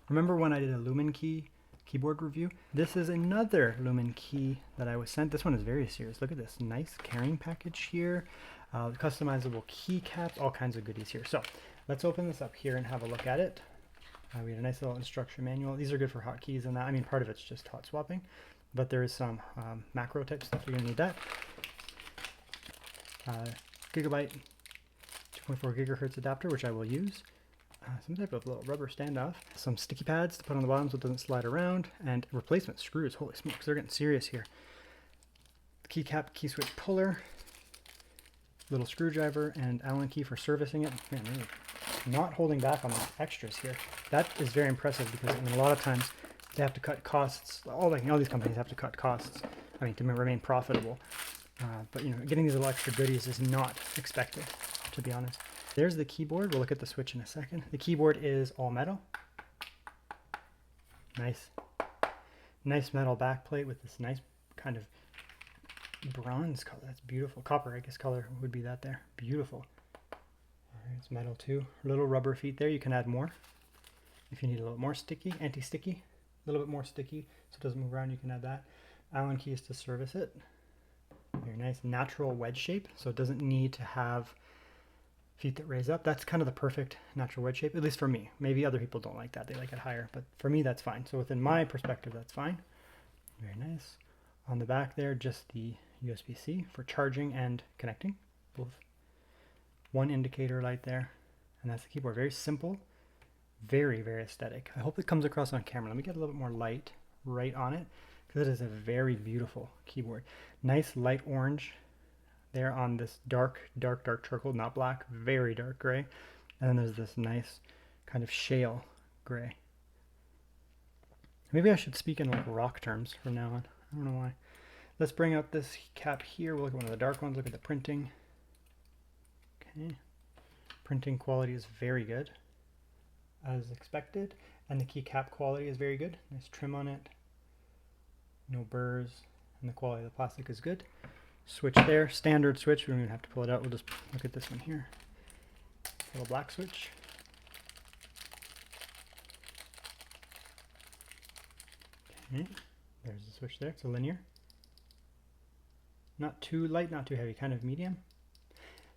Remember when I did a LuminKey keyboard review? This is another LuminKey that I was sent. This one is very serious. Look at this nice carrying package here. Customizable keycaps, all kinds of goodies here. So let's open this up here and have a look at it. We have a nice little instruction manual. These are good for hotkeys and that. I mean, part of it's just hot swapping, but there is some macro type stuff. You're gonna need that. Gigabyte 2.4 gigahertz adapter, which I will use. Some type of little rubber standoff. Some sticky pads to put on the bottom so it doesn't slide around. And replacement screws. Holy smokes, they're getting serious here. Keycap, key switch puller. Little screwdriver and Allen key for servicing it. Man, really not holding back on the extras here. That is very impressive because I mean, a lot of times they have to cut costs. All these companies have to cut costs. I mean, to remain profitable. But you know, getting these little extra goodies is not expected, to be honest. There's the keyboard. We'll look at the switch in a second. The keyboard is all metal. Nice metal backplate with this nice kind of bronze color. That's beautiful. Copper, I guess, color would be that there. Beautiful. All right, it's metal too. Little rubber feet there. You can add more if you need a little more sticky, anti-sticky, a little bit more sticky so it doesn't move around. You can add that. Allen keys to service it. Very nice natural wedge shape, so it doesn't need to have feet that raise up. That's kind of the perfect natural wedge shape, at least for me. Maybe other people don't like that. They like it higher, but for me, that's fine. So within my perspective, that's fine. Very nice. On the back there, just the USB-C for charging and connecting. Both. One indicator light there, and that's the keyboard. Very simple, very, very aesthetic. I hope it comes across on camera. Let me get a little bit more light right on it, because it is a very beautiful keyboard. Nice light orange there on this dark charcoal, not black, very dark gray. And then there's this nice kind of shale gray. Maybe I should speak in like rock terms from now on. I don't know why. Let's bring out this cap here. We'll look at one of the dark ones. Look at the printing. Okay. Printing quality is very good, as expected. And the keycap quality is very good. Nice trim on it. No burrs. And the quality of the plastic is good. Switch there, standard switch. We don't even have to pull it out. We'll just look at this one here. Little black switch. Okay, there's the switch there. It's a linear. Not too light, not too heavy, kind of medium.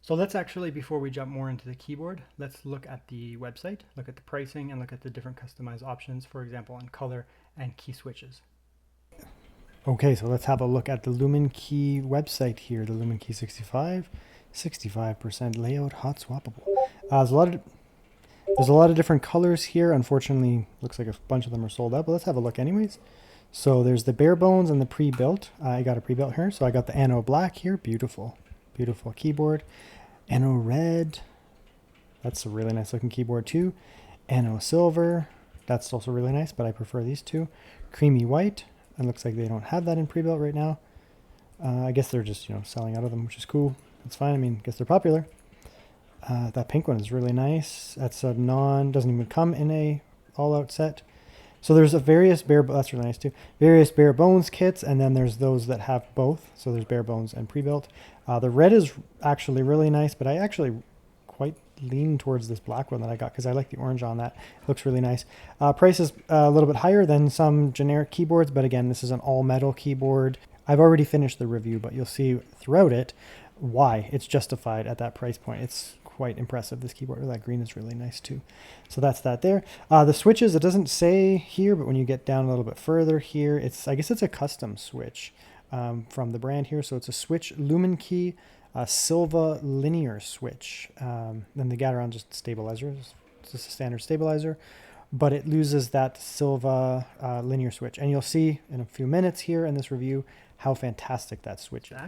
So let's actually, before we jump more into the keyboard, let's look at the website, look at the pricing, and look at the different customized options, for example, on color and key switches. Okay, so let's have a look at the LuminKey website here, the LuminKey65, 65% layout, hot swappable. There's a lot of different colors here. Unfortunately, looks like a bunch of them are sold out, but let's have a look anyways. So there's the bare bones and the pre-built. I got a pre-built here, so I got the Anno black here. Beautiful, beautiful keyboard. Anno red, that's a really nice looking keyboard too. Anno silver, that's also really nice, but I prefer these two. Creamy white. It looks like they don't have that in pre-built right now. I guess they're just, selling out of them, which is cool. That's fine. I mean, I guess they're popular. That pink one is really nice. That's a doesn't even come in a all-out set. So there's a that's really nice too. Various bare bones kits, and then there's those that have both. So there's bare bones and pre-built. The red is actually really nice, but I actually quite lean towards this black one that I got because I like the orange on that. It looks really nice. Price is a little bit higher than some generic keyboards, but again, this is an all metal keyboard. I've already finished the review, but you'll see throughout it why it's justified at that price point. It's quite impressive, this keyboard. That green is really nice too. So that's that there. The switches, it doesn't say here, but when you get down a little bit further here, I guess it's a custom switch from the brand here. So it's a switch LuminKey Silva linear switch. Then the Gateron just stabilizer. It's just a standard stabilizer, but it loses that Silva linear switch. And you'll see in a few minutes here in this review how fantastic that switch is.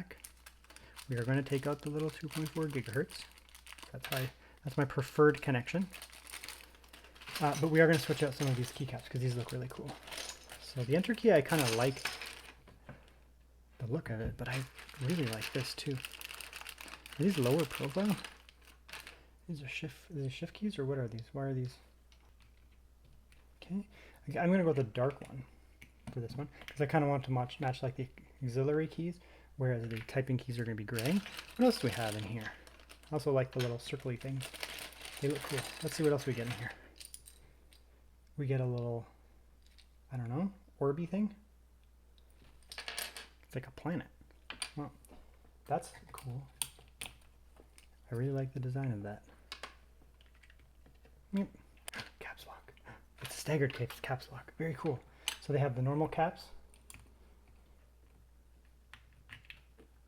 We are going to take out the little 2.4 gigahertz. That's my preferred connection. But we are going to switch out some of these keycaps because these look really cool. So the enter key, I kind of like the look of it, but I really like this too. Are these lower profile? These are shift keys, or what are these? Why are these? Okay, I'm going to go with the dark one for this one because I kind of want to match like the auxiliary keys, whereas the typing keys are going to be gray. What else do we have in here? I also like the little circly things. They look cool. Let's see what else we get in here. we get a little, I don't know, orby thing. It's like a planet. Well, that's cool. I really like the design of that. Yep. Caps lock. It's staggered caps lock. Very cool. So they have the normal caps.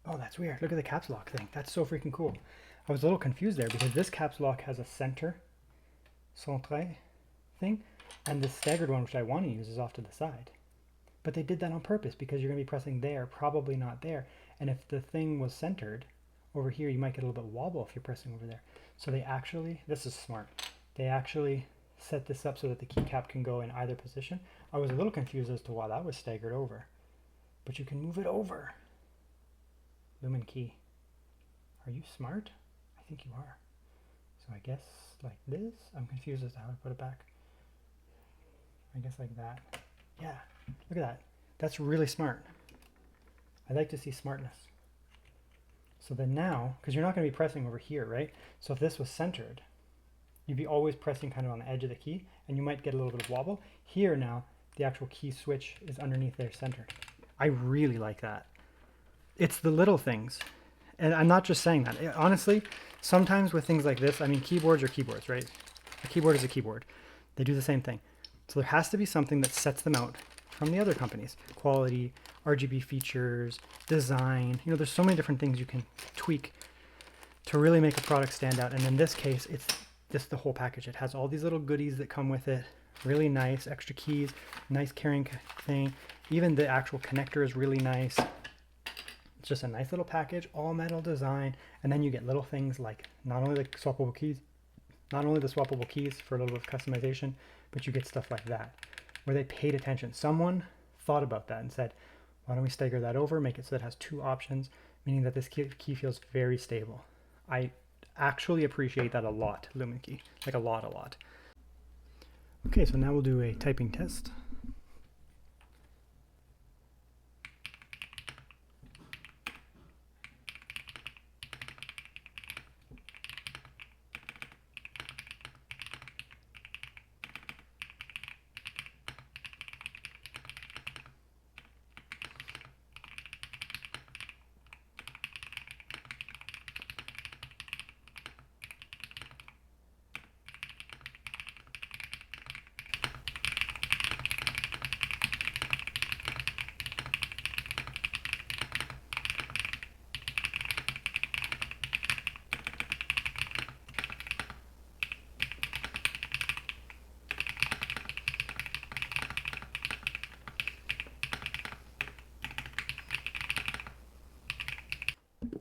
Oh, that's weird. Look at the caps lock thing. That's so freaking cool. I was a little confused there because this caps lock has a centre thing, and the staggered one, which I want to use, is off to the side. But they did that on purpose because you're going to be pressing there, probably not there. And if the thing was centered over here, you might get a little bit wobble if you're pressing over there. So they actually, this is smart, they actually set this up so that the keycap can go in either position. I was a little confused as to why that was staggered over, but you can move it over. LuminKey, are you smart? I think you are. So I guess like this. I'm confused as to how I put it back. I guess like that. Yeah, look at that. That's really smart. I like to see smartness. So then now, because you're not going to be pressing over here, right? So if this was centered, you'd be always pressing kind of on the edge of the key, and you might get a little bit of wobble. Here now, the actual key switch is underneath there centered. I really like that. It's the little things. And I'm not just saying that. Honestly, sometimes with things like this, I mean, keyboards are keyboards, right? A keyboard is a keyboard. They do the same thing. So there has to be something that sets them out from the other companies. Quality, RGB features, design. You know, there's so many different things you can tweak to really make a product stand out. And in this case, it's just the whole package. It has all these little goodies that come with it. Really nice, extra keys, nice carrying thing. Even the actual connector is really nice. It's just a nice little package, all metal design, and then you get little things like not only the swappable keys for a little bit of customization, but you get stuff like that, where they paid attention. Someone thought about that and said, why don't we stagger that over, make it so it has two options, meaning that this key feels very stable. I actually appreciate that a lot, LuminKey, like a lot. Okay, so now we'll do a typing test.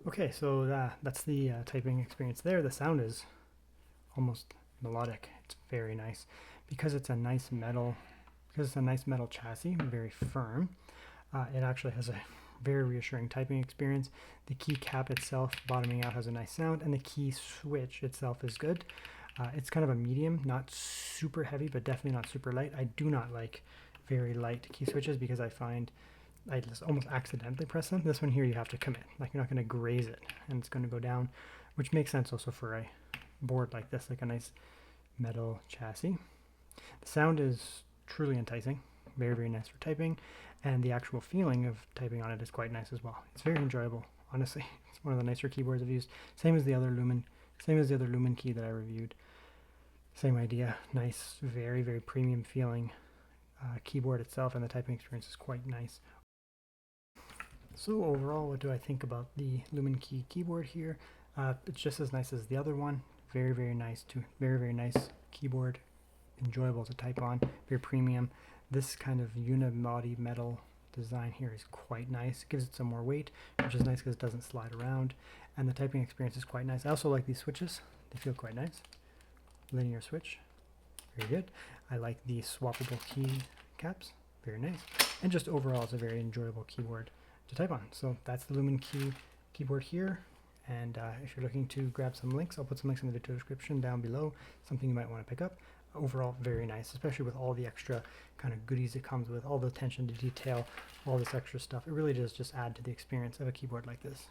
Okay, so that's the typing experience there. The sound is almost melodic. It's very nice because it's a nice metal chassis, very firm. It actually has a very reassuring typing experience. The key cap itself, bottoming out, has a nice sound, and the key switch itself is good. It's kind of a medium, not super heavy, but definitely not super light. I do not like very light key switches because I find I just almost accidentally press them. This one here you have to commit, like you're not going to graze it and it's going to go down, which makes sense also for a board like this, like a nice metal chassis. The sound is truly enticing, very nice for typing, and the actual feeling of typing on it is quite nice as well. It's very enjoyable, honestly. It's one of the nicer keyboards I've used. Same as the other LuminKey that I reviewed. Same idea, nice, very premium feeling keyboard itself, and the typing experience is quite nice. So overall, what do I think about the LuminKey keyboard here? It's just as nice as the other one. Very nice too. Very nice keyboard. Enjoyable to type on. Very premium. This kind of unibody metal design here is quite nice. It gives it some more weight, which is nice because it doesn't slide around. And the typing experience is quite nice. I also like these switches. They feel quite nice. Linear switch. Very good. I like the swappable key caps. Very nice. And just overall, it's a very enjoyable keyboard to type on. So that's the LuminKey keyboard here. And if you're looking to grab some links, I'll put some links in the video description down below, something you might want to pick up. Overall, very nice, especially with all the extra kind of goodies it comes with, all the attention to detail, all this extra stuff. It really does just add to the experience of a keyboard like this.